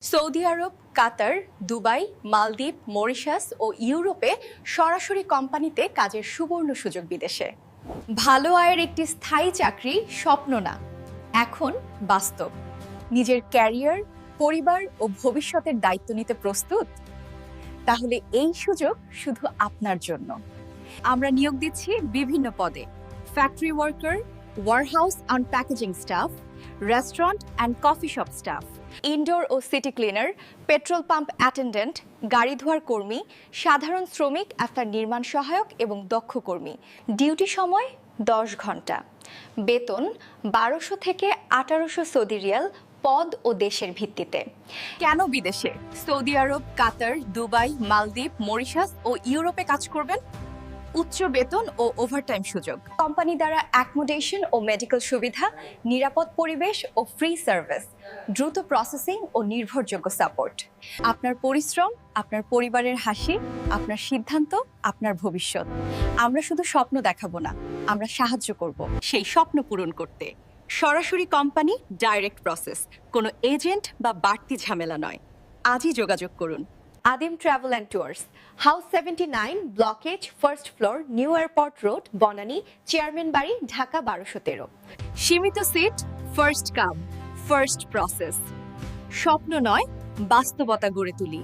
Saudi আরব, কাতার, Dubai, মালদ্বীপ, Mauritius ও ইউরোপে সরাসরি কোম্পানিতে কাজের সুবর্ণ সুযোগ বিদেশে। ভালো আয়ের একটি স্থায়ী চাকরি স্বপ্ন না, এখন বাস্তব। নিজের ক্যারিয়ার, পরিবার ও ভবিষ্যতের দায়িত্ব নিতে প্রস্তুত? তাহলে এই সুযোগ শুধু আপনার জন্য। আমরা নিয়োগ দিচ্ছি বিভিন্ন পদে: factory worker, warehouse and packaging staff, restaurant and coffee shop staff, indoor ও city cleaner, petrol pump attendant, গাড়ি ধোয়ার কর্মী, সাধারণ শ্রমিক, একটা নির্মাণ সহায়ক এবং দক্ষ কর্মী। ডিউটি সময় 10 ঘন্টা। বেতন 1200 থেকে 1800 সৌদি রিয়াল, পদ ও দেশের ভিত্তিতে। কেন বিদেশে? সৌদি আরব, কাতার, দুবাই, মালদ্বীপ, মরিশাস ও ইউরোপে কাজ করবেন? উচ্চ বেতন ও ওভারটাইম সুযোগ, কোম্পানি দ্বারা অ্যাকোমোডেশন ও মেডিকেল সুবিধা, নিরাপদ পরিবেশ ও ফ্রি সার্ভিস, দ্রুত প্রসেসিং ও নির্ভরযোগ্য সাপোর্ট। আপনার পরিশ্রম, আপনার পরিবারের হাসি, আপনার সিদ্ধান্ত, আপনার ভবিষ্যৎ। আমরা শুধু স্বপ্ন দেখাবো না, আমরা সাহায্য করব সেই স্বপ্ন পূরণ করতে। সরাসরি কোম্পানি, ডাইরেক্ট প্রসেস, কোনো এজেন্ট বা বাড়তি ঝামেলা নয়। আজই যোগাযোগ করুন। Adim travel and tours, house 79, block G, first floor, new airport road, Banani, chairman বাড়ি, ঢাকা 1213। সীমিত seat, first come, first process. স্বপ্ন নয়, বাস্তবতা গড়ে তুলি।